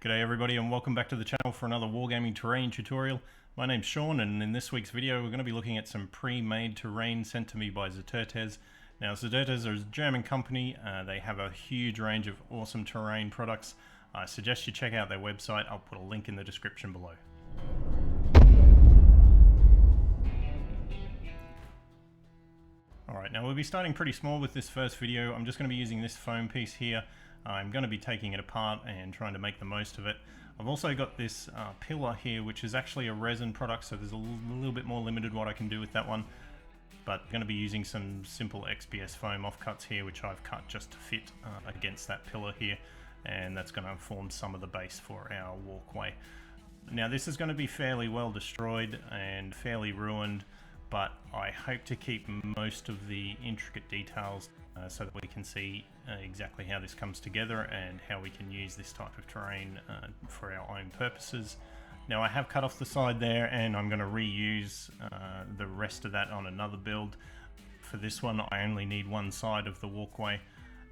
G'day everybody and welcome back to the channel for another Wargaming Terrain tutorial. My name's Sean and in this week's video we're going to be looking at some pre-made terrain sent to me by Ziterdes. Now Ziterdes are a German company, they have a huge range of awesome terrain products. I suggest you check out their website, I'll put a link in the description below. Alright, now we'll be starting pretty small with this first video. I'm just going to be using this foam piece here. I'm going to be taking it apart and trying to make the most of it. I've also got this pillar here, which is actually a resin product, so there's a little bit more limited what I can do with that one. But I'm going to be using some simple XPS foam offcuts here, which I've cut just to fit against that pillar here, and that's going to form some of the base for our walkway. Now this is going to be fairly well destroyed and fairly ruined, but I hope to keep most of the intricate details so that we can see exactly how this comes together and how we can use this type of terrain for our own purposes. Now I have cut off the side there and I'm going to reuse the rest of that on another build. For this one I only need one side of the walkway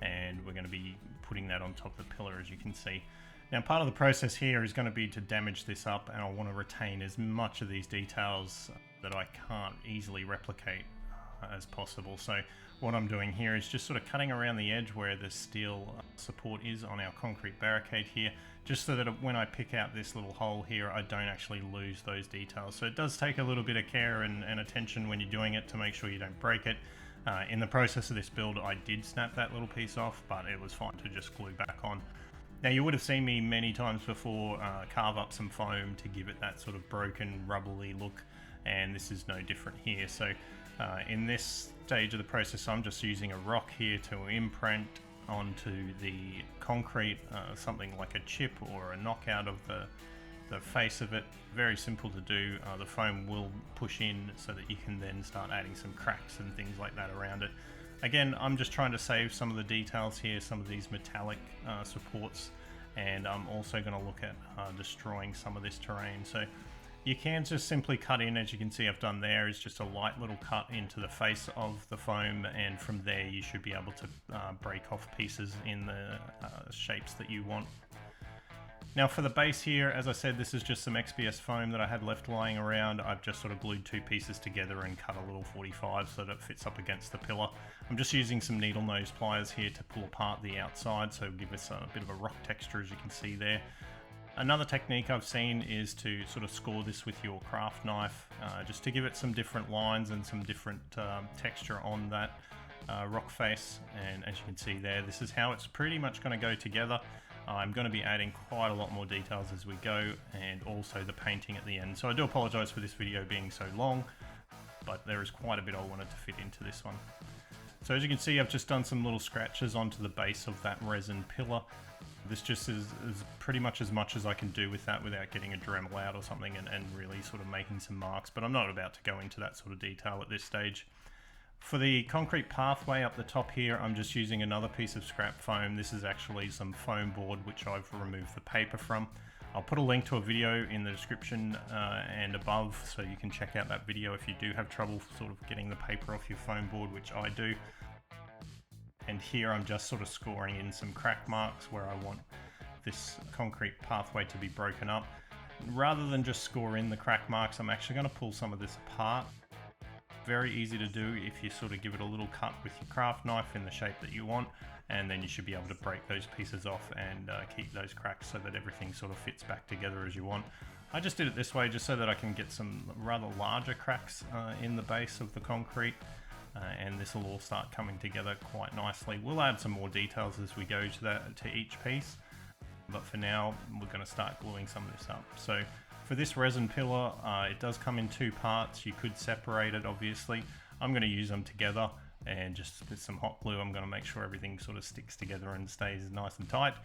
and we're going to be putting that on top of the pillar, as you can see. Now part of the process here is going to be to damage this up, and I want to retain as much of these details that I can't easily replicate as possible. So what I'm doing here is just sort of cutting around the edge where the steel support is on our concrete barricade here, just so that when I pick out this little hole here I don't actually lose those details. So it does take a little bit of care and attention when you're doing it to make sure you don't break it. In the process of this build I did snap that little piece off, but it was fine to just glue back on. Now you would have seen me many times before carve up some foam to give it that sort of broken rubbly look, and this is no different here. So in this stage of the process I'm just using a rock here to imprint onto the concrete, something like a chip or a knockout of the face of it. Very simple to do. The foam will push in so that you can then start adding some cracks and things like that around it. Again, I'm just trying to save some of the details here, some of these metallic supports, and I'm also going to look at destroying some of this terrain. So you can just simply cut in, as you can see I've done there, is just a light little cut into the face of the foam, and from there you should be able to break off pieces in the shapes that you want. Now for the base here, as I said, this is just some XPS foam that I had left lying around. I've just sort of glued two pieces together and cut a little 45 so that it fits up against the pillar. I'm just using some needle nose pliers here to pull apart the outside, so give us a bit of a rock texture, as you can see there. Another technique I've seen is to sort of score this with your craft knife, just to give it some different lines and some different texture on that rock face. And as you can see there, this is how it's pretty much going to go together. I'm going to be adding quite a lot more details as we go, and also the painting at the end. So I do apologise for this video being so long, but there is quite a bit I wanted to fit into this one. So as you can see, I've just done some little scratches onto the base of that resin pillar. This just is pretty much as I can do with that without getting a Dremel out or something and really sort of making some marks, but I'm not about to go into that sort of detail at this stage. For the concrete pathway up the top here, I'm just using another piece of scrap foam. This is actually some foam board which I've removed the paper from. I'll put a link to a video in the description and above, so you can check out that video if you do have trouble sort of getting the paper off your foam board, which I do. And here I'm just sort of scoring in some crack marks where I want this concrete pathway to be broken up. Rather than just score in the crack marks, I'm actually going to pull some of this apart. Very easy to do if you sort of give it a little cut with your craft knife in the shape that you want, and then you should be able to break those pieces off and keep those cracks so that everything sort of fits back together as you want. I just did it this way just so that I can get some rather larger cracks in the base of the concrete, and this will all start coming together quite nicely. We'll add some more details as we go to each piece, but for now we're going to start gluing some of this up. So for this resin pillar, it does come in two parts. You could separate it, obviously. I'm going to use them together, and just with some hot glue I'm going to make sure everything sort of sticks together and stays nice and tight.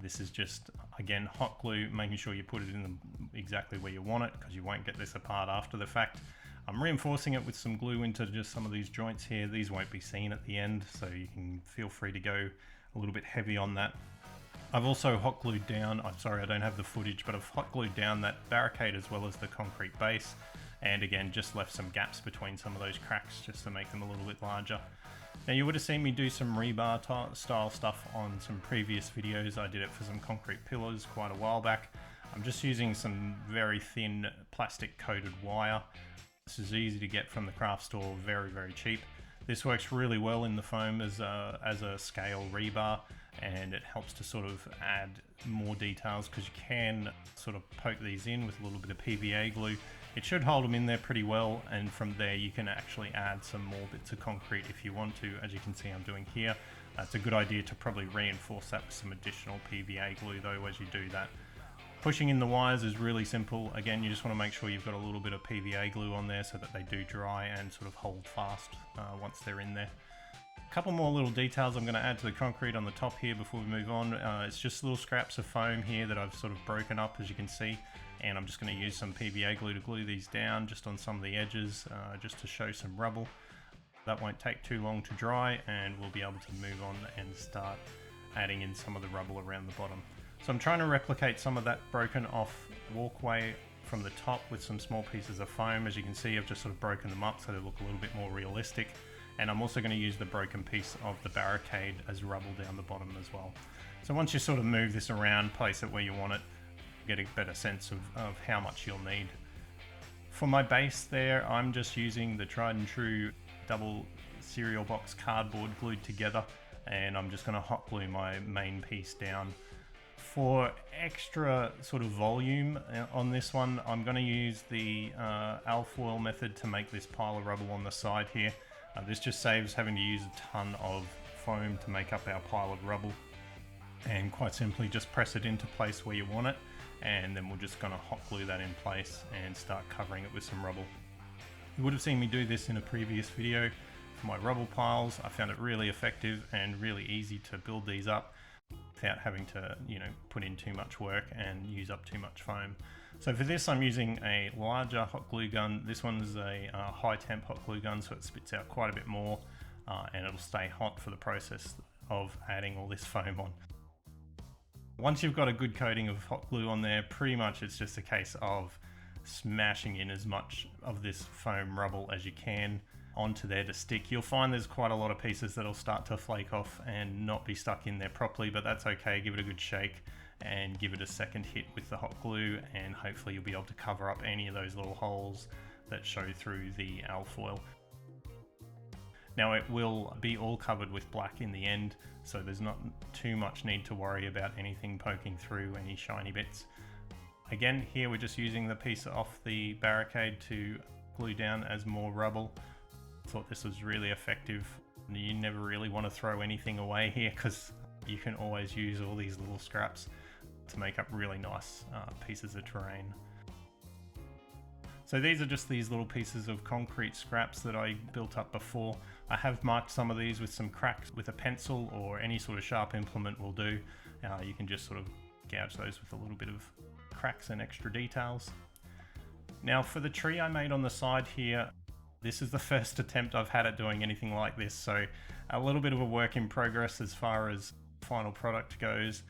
This is just, again, hot glue, making sure you put it in exactly where you want it, because you won't get this apart after the fact. I'm reinforcing it with some glue into just some of these joints here. These won't be seen at the end, so you can feel free to go a little bit heavy on that. I've also hot glued down, I'm sorry I don't have the footage, but I've hot glued down that barricade as well as the concrete base. and again just left some gaps between some of those cracks just to make them a little bit larger. Now you would have seen me do some rebar style stuff on some previous videos. I did it for some concrete pillars quite a while back. I'm just using some very thin plastic coated wire. This is easy to get from the craft store, very cheap. This works really well in the foam as a scale rebar, and it helps to sort of add more details because you can sort of poke these in with a little bit of PVA glue. It should hold them in there pretty well, and from there you can actually add some more bits of concrete if you want to, as you can see I'm doing here. It's a good idea to probably reinforce that with some additional PVA glue though as you do that. Pushing in the wires is really simple. Again, you just want to make sure you've got a little bit of PVA glue on there so that they do dry and sort of hold fast once they're in there. A couple more little details I'm going to add to the concrete on the top here before we move on. It's just little scraps of foam here that I've sort of broken up, as you can see, and I'm just going to use some PVA glue to glue these down just on some of the edges, just to show some rubble. That won't take too long to dry, and we'll be able to move on and start adding in some of the rubble around the bottom. So I'm trying to replicate some of that broken off walkway from the top with some small pieces of foam. As you can see, I've just sort of broken them up so they look a little bit more realistic. And I'm also going to use the broken piece of the barricade as rubble down the bottom as well. So once you sort of move this around, place it where you want it, get a better sense of how much you'll need. For my base there, I'm just using the tried and true double cereal box cardboard glued together, and I'm just going to hot glue my main piece down. For extra sort of volume on this one, I'm going to use the alfoil method to make this pile of rubble on the side here. This just saves having to use a ton of foam to make up our pile of rubble, and quite simply just press it into place where you want it, and then we're just going to hot glue that in place and start covering it with some rubble. You would have seen me do this in a previous video for my rubble piles. I found it really effective and really easy to build these up without having to, put in too much work and use up too much foam. So for this I'm using a larger hot glue gun. This one's a high temp hot glue gun, so it spits out quite a bit more, and it'll stay hot for the process of adding all this foam on. Once you've got a good coating of hot glue on there, pretty much it's just a case of smashing in as much of this foam rubble as you can onto there to stick. You'll find there's quite a lot of pieces that'll start to flake off and not be stuck in there properly, but that's okay. Give it a good shake and give it a second hit with the hot glue, and hopefully you'll be able to cover up any of those little holes that show through the alfoil. Now it will be all covered with black in the end, so there's not too much need to worry about anything poking through, any shiny bits. Again, here we're just using the piece off the barricade to glue down as more rubble. Thought this was really effective. You never really want to throw anything away here because you can always use all these little scraps to make up really nice pieces of terrain. So these are just these little pieces of concrete scraps that I built up before. I have marked some of these with some cracks with a pencil, or any sort of sharp implement will do. You can just sort of gouge those with a little bit of cracks and extra details. Now for the tree I made on the side here, this is the first attempt I've had at doing anything like this, so a little bit of a work in progress as far as final product goes.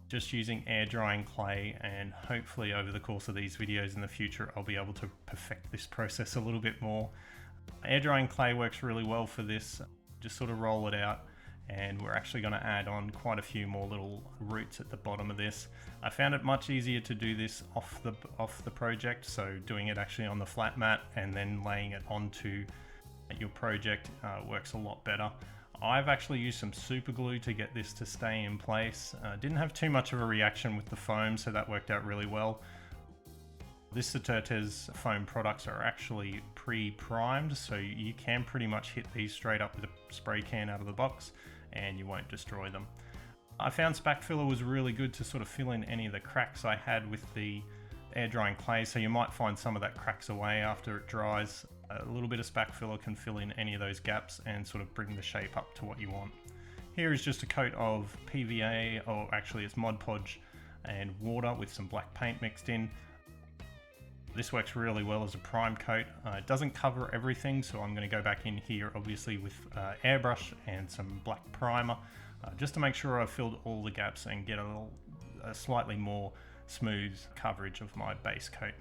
Just using air drying clay, and hopefully over the course of these videos in the future I'll be able to perfect this process a little bit more. Air drying clay works really well for this. Just sort of roll it out, and we're actually going to add on quite a few more little roots at the bottom of this. I found it much easier to do this off the project, so doing it actually on the flat mat and then laying it onto your project works a lot better. I've actually used some super glue to get this to stay in place. Didn't have too much of a reaction with the foam, so that worked out really well. This Ziterdes foam products are actually pre-primed, so you can pretty much hit these straight up with a spray can out of the box and you won't destroy them. I found spack filler was really good to sort of fill in any of the cracks I had with the air drying clay, so you might find some of that cracks away after it dries. A little bit of spack filler can fill in any of those gaps and sort of bring the shape up to what you want. Here is just a coat of PVA, or actually it's Mod Podge, and water with some black paint mixed in. This works really well as a prime coat. It doesn't cover everything, so I'm going to go back in here obviously with airbrush and some black primer, just to make sure I've filled all the gaps and get a slightly more smooth coverage of my base coat.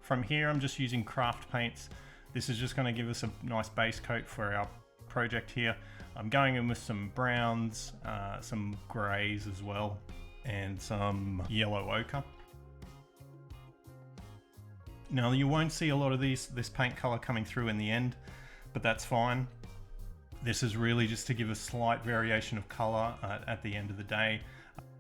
From here, I'm just using craft paints. This is just going to give us a nice base coat for our project here. I'm going in with some browns, some greys as well, and some yellow ochre. Now you won't see a lot of this paint color coming through in the end, but that's fine. This is really just to give a slight variation of color at the end of the day.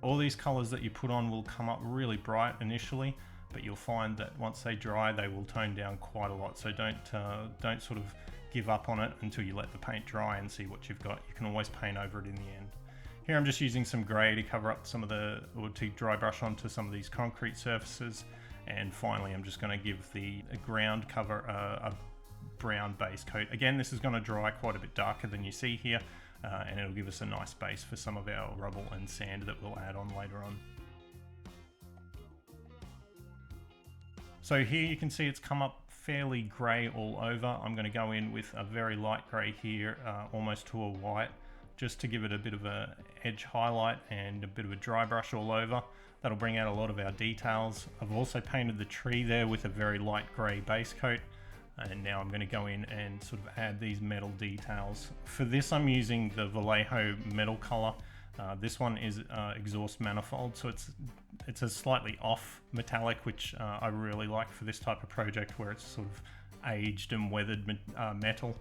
All these colors that you put on will come up really bright initially, but you'll find that once they dry, they will tone down quite a lot. So don't sort of give up on it until you let the paint dry and see what you've got. You can always paint over it in the end. Here I'm just using some gray to cover up some of or to dry brush onto some of these concrete surfaces. And finally, I'm just going to give the ground cover a brown base coat. Again, this is going to dry quite a bit darker than you see here, and it'll give us a nice base for some of our rubble and sand that we'll add on later on. So here you can see it's come up fairly grey all over. I'm going to go in with a very light grey here, almost to a white, just to give it a bit of a edge highlight and a bit of a dry brush all over. That'll bring out a lot of our details. I've also painted the tree there with a very light grey base coat, and now I'm going to go in and sort of add these metal details. For this I'm using the Vallejo metal color. This one is exhaust manifold, so it's a slightly off metallic, which I really like for this type of project where it's sort of aged and weathered metal.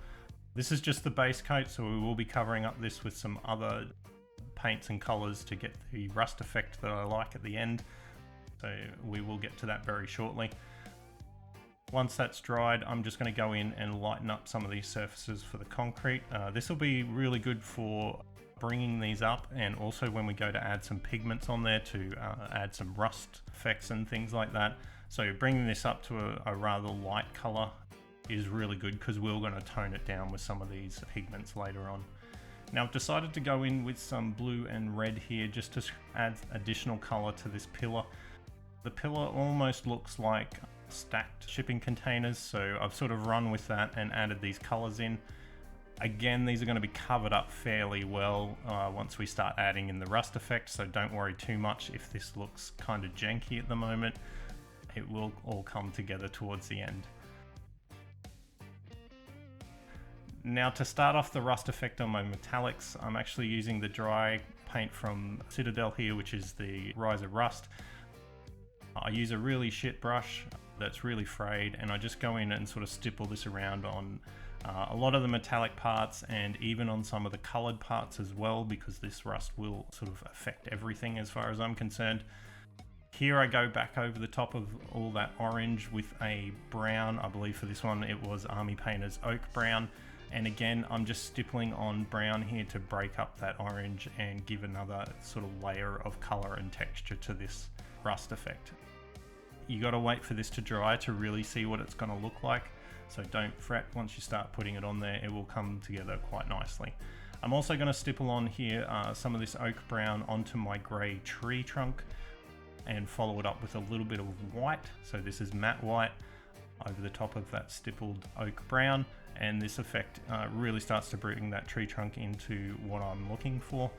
This is just the base coat, so we will be covering up this with some other paints and colors to get the rust effect that I like at the end. So we will get to that very shortly. Once that's dried, I'm just going to go in and lighten up some of these surfaces for the concrete. This will be really good for bringing these up, and also when we go to add some pigments on there to add some rust effects and things like that. So bringing this up to a rather light color is really good, because we're going to tone it down with some of these pigments later on. Now I've decided to go in with some blue and red here just to add additional color to this pillar. The pillar almost looks like stacked shipping containers, so I've sort of run with that and added these colors in. Again, these are going to be covered up fairly well once we start adding in the rust effect, so don't worry too much if this looks kind of janky at the moment. It will all come together towards the end. Now to start off the rust effect on my metallics, I'm actually using the dry paint from Ziterdes here, which is the Riser Rust. I use a really shit brush that's really frayed, and I just go in and sort of stipple this around on a lot of the metallic parts and even on some of the colored parts as well, because this rust will sort of affect everything as far as I'm concerned. Here I go back over the top of all that orange with a brown. I believe for this one it was Army Painter's Oak Brown. And again, I'm just stippling on brown here to break up that orange and give another sort of layer of color and texture to this rust effect. You got to wait for this to dry to really see what it's going to look like. So don't fret, once you start putting it on there, it will come together quite nicely. I'm also going to stipple on here some of this oak brown onto my grey tree trunk and follow it up with a little bit of white. So this is matte white over the top of that stippled oak brown. And this effect really starts to bring that tree trunk into what I'm looking for.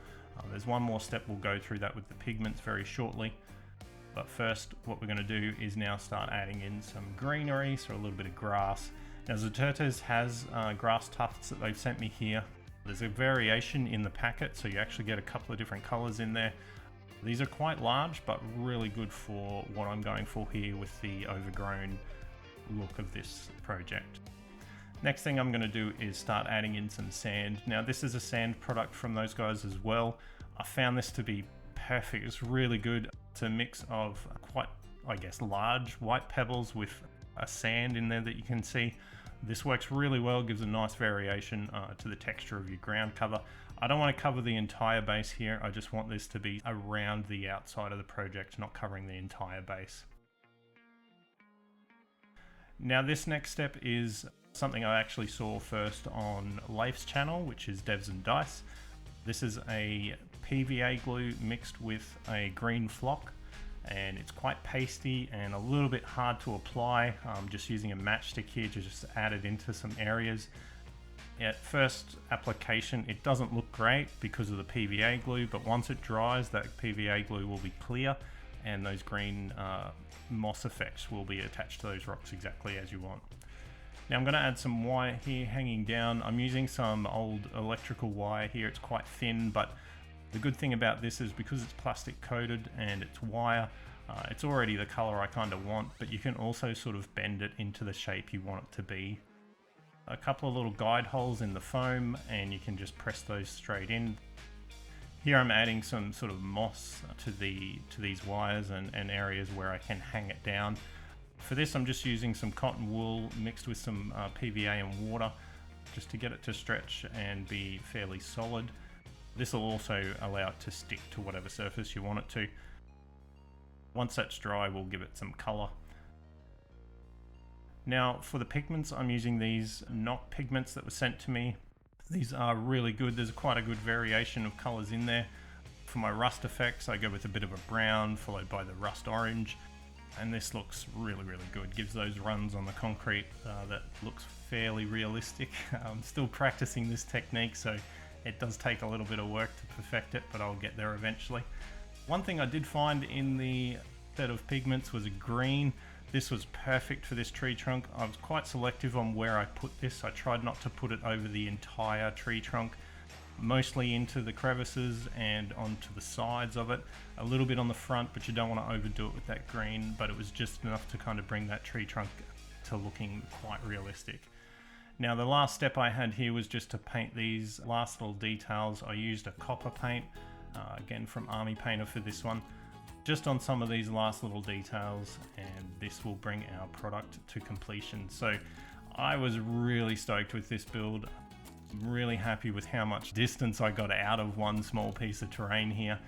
There's one more step, we'll go through that with the pigments very shortly. But first, what we're going to do is now start adding in some greenery, so a little bit of grass. Now Ziterdes has grass tufts that they've sent me here. There's a variation in the packet, so you actually get a couple of different colors in there. These are quite large, but really good for what I'm going for here with the overgrown look of this project. Next thing I'm going to do is start adding in some sand. Now this is a sand product from those guys as well. I found this to be perfect. It's really good. It's a mix of quite, I guess, large white pebbles with a sand in there that you can see. This works really well, gives a nice variation to the texture of your ground cover. I don't want to cover the entire base here. I just want this to be around the outside of the project, not covering the entire base. Now this next step is something I actually saw first on Lief's channel, which is Devs and Dice. This is a PVA glue mixed with a green flock, and it's quite pasty and a little bit hard to apply. I'm just using a matchstick here to just add it into some areas. At first application it doesn't look great because of the PVA glue, but once it dries that PVA glue will be clear, and those green moss effects will be attached to those rocks exactly as you want. Now I'm going to add some wire here hanging down. I'm using some old electrical wire here. It's quite thin, but the good thing about this is because it's plastic coated and it's wire, it's already the color I kind of want, but you can also sort of bend it into the shape you want it to be. A couple of little guide holes in the foam, and you can just press those straight in. Here I'm adding some sort of moss to these wires and areas where I can hang it down. For this I'm just using some cotton wool mixed with some PVA and water just to get it to stretch and be fairly solid. This will also allow it to stick to whatever surface you want it to. Once that's dry, we'll give it some color. Now for the pigments, I'm using these knock pigments that were sent to me. These are really good. There's quite a good variation of colors in there. For my rust effects, I go with a bit of a brown followed by the rust orange. And this looks really, really good. Gives those runs on the concrete that looks fairly realistic. I'm still practicing this technique, so it does take a little bit of work to perfect it, but I'll get there eventually. One thing I did find in the set of pigments was a green. This was perfect for this tree trunk. I was quite selective on where I put this. I tried not to put it over the entire tree trunk, mostly into the crevices and onto the sides of it, a little bit on the front, but you don't want to overdo it with that green, but it was just enough to kind of bring that tree trunk to looking quite realistic. Now the last step I had here was just to paint these last little details. I used a copper paint, again from Army Painter for this one, just on some of these last little details, and this will bring our product to completion. So I was really stoked with this build. I'm really happy with how much distance I got out of one small piece of terrain here.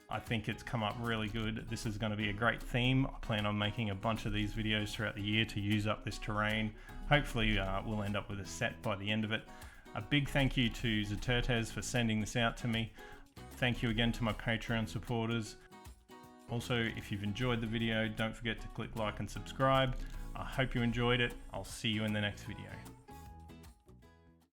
I think it's come up really good. This is going to be a great theme. I plan on making a bunch of these videos throughout the year to use up this terrain. Hopefully we'll end up with a set by the end of it. A big thank you to Ziterdes for sending this out to me. Thank you again to my Patreon supporters. Also, if you've enjoyed the video, don't forget to click like and subscribe. I hope you enjoyed it. I'll see you in the next video.